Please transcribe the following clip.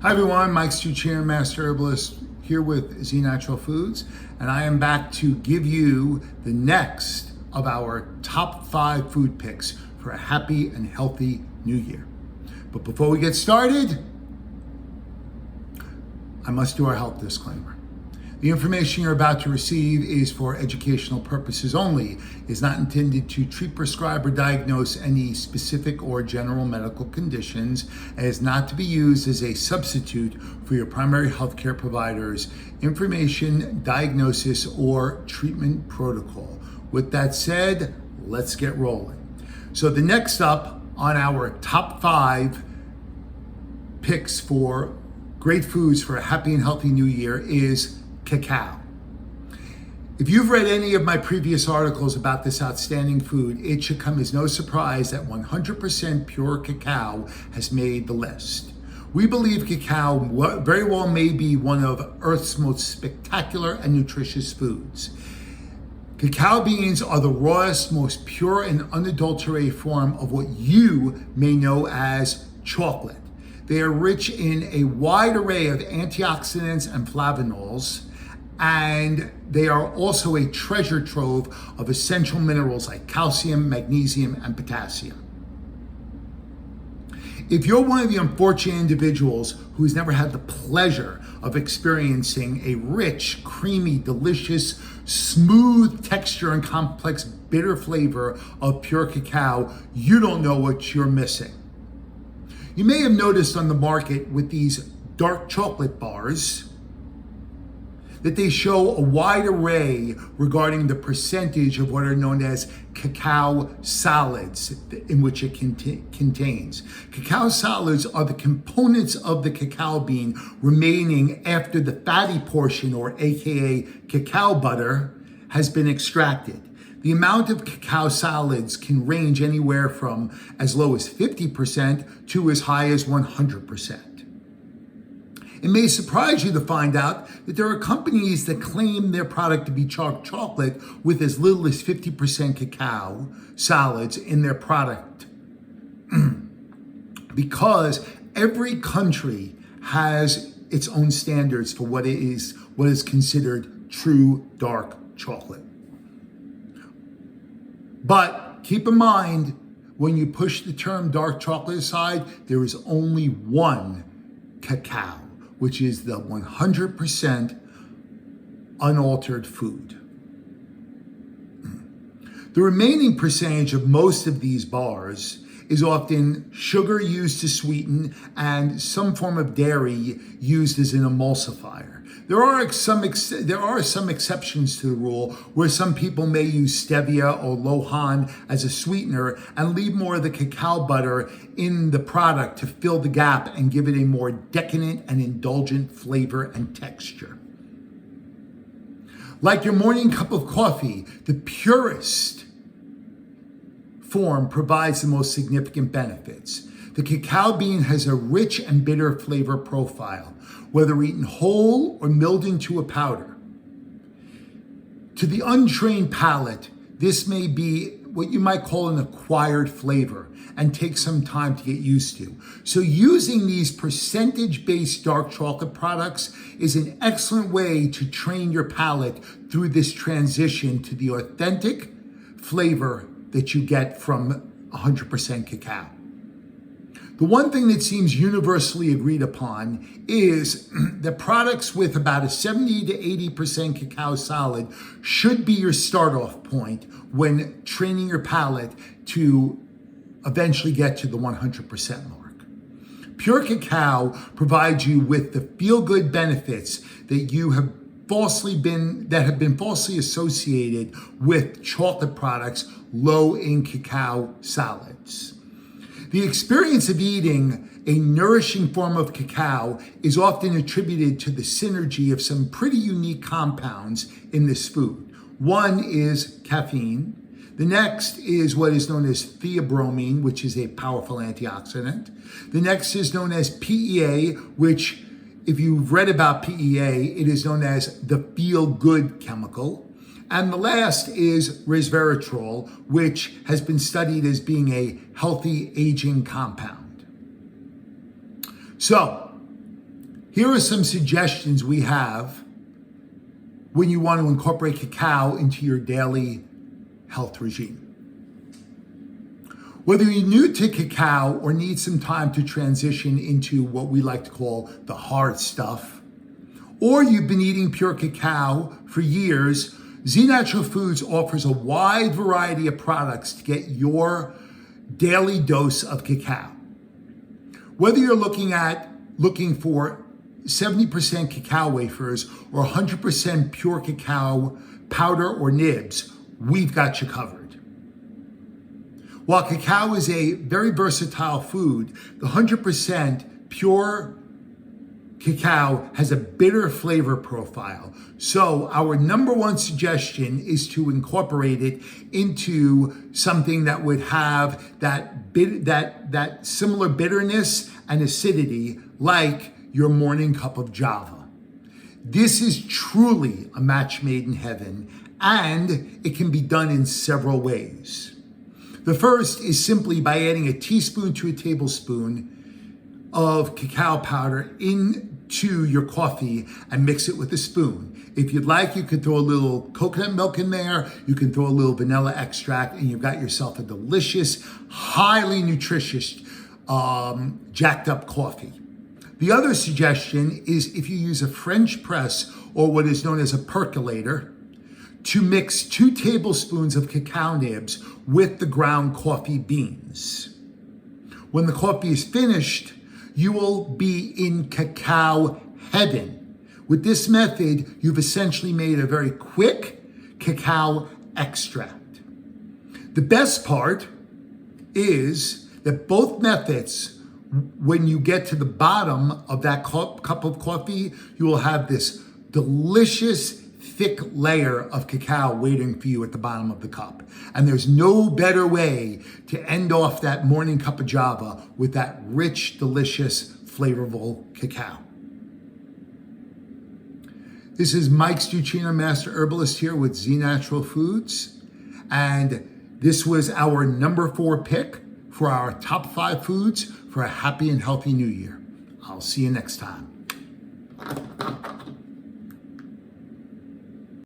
Hi everyone, Mike Stucci, Master Herbalist, here with Z Natural Foods, and I am back to give you the next of our top 5 food picks for a happy and healthy new year. But before we get started, I must do our health disclaimer. The information you're about to receive is for educational purposes only, is not intended to treat, prescribe, or diagnose any specific or general medical conditions, and is not to be used as a substitute for your primary healthcare provider's information, diagnosis, or treatment protocol. With that said, let's get rolling. So the next up on our top 5 picks for great foods for a happy and healthy new year is cacao. If you've read any of my previous articles about this outstanding food, it should come as no surprise that 100% pure cacao has made the list. We believe cacao very well may be one of Earth's most spectacular and nutritious foods. Cacao beans are the rawest, most pure and unadulterated form of what you may know as chocolate. They are rich in a wide array of antioxidants and flavonols, and they are also a treasure trove of essential minerals like calcium, magnesium, and potassium. If you're one of the unfortunate individuals who's never had the pleasure of experiencing a rich, creamy, delicious, smooth texture and complex bitter flavor of pure cacao, you don't know what you're missing. You may have noticed on the market with these dark chocolate bars that they show a wide array regarding the percentage of what are known as cacao solids in which it contains. Cacao solids are the components of the cacao bean remaining after the fatty portion, or AKA cacao butter, has been extracted. The amount of cacao solids can range anywhere from as low as 50% to as high as 100%. It may surprise you to find out that there are companies that claim their product to be chocolate with as little as 50% cacao solids in their product. Because every country has its own standards for what is considered true dark chocolate. But keep in mind, when you push the term dark chocolate aside, there is only one cacao, which is the 100% unaltered food. The remaining percentage of most of these bars is often sugar used to sweeten and some form of dairy used as an emulsifier. There are some exceptions to the rule where some people may use stevia or lohan as a sweetener and leave more of the cacao butter in the product to fill the gap and give it a more decadent and indulgent flavor and texture. Like your morning cup of coffee, the purest form provides the most significant benefits. The cacao bean has a rich and bitter flavor profile, whether eaten whole or milled into a powder. To the untrained palate, this may be what you might call an acquired flavor and take some time to get used to. So using these percentage-based dark chocolate products is an excellent way to train your palate through this transition to the authentic flavor that you get from 100% cacao. The one thing that seems universally agreed upon is that products with about a 70 to 80% cacao solid should be your start-off point when training your palate to eventually get to the 100% mark. Pure cacao provides you with the feel-good benefits that have been falsely associated with chocolate products low in cacao solids. The experience of eating a nourishing form of cacao is often attributed to the synergy of some pretty unique compounds in this food. One is caffeine. The next is what is known as theobromine, which is a powerful antioxidant. The next is known as PEA, which, if you've read about PEA, it is known as the feel-good chemical. And the last is resveratrol, which has been studied as being a healthy aging compound. So, Here are some suggestions we have when you want to incorporate cacao into your daily health regime. Whether you're new to cacao or need some time to transition into what we like to call the hard stuff, or you've been eating pure cacao for years, Z Natural Foods offers a wide variety of products to get your daily dose of cacao. Whether you're looking for 70% cacao wafers or 100% pure cacao powder or nibs, we've got you covered. While cacao is a very versatile food, the 100% pure cacao has a bitter flavor profile. So our number one suggestion is to incorporate it into something that would have that similar bitterness and acidity, like your morning cup of Java. This is truly a match made in heaven, and it can be done in several ways. The first is simply by adding a teaspoon to a tablespoon of cacao powder into your coffee and mix it with a spoon. If you'd like, you could throw a little coconut milk in there, you can throw a little vanilla extract, and you've got yourself a delicious, highly nutritious, jacked up coffee. The other suggestion is if you use a French press or what is known as a percolator to mix 2 tablespoons of cacao nibs with the ground coffee beans. When the coffee is finished, you will be in cacao heaven. With this method, you've essentially made a very quick cacao extract. The best part is that both methods, when you get to the bottom of that cup of coffee, you will have this delicious, thick layer of cacao waiting for you at the bottom of the cup. And there's no better way to end off that morning cup of Java with that rich, delicious, flavorful cacao. This is Mike Stuccino, Master Herbalist here with Z Natural Foods. And this was our number 4 pick for our top 5 foods for a happy and healthy new year. I'll see you next time.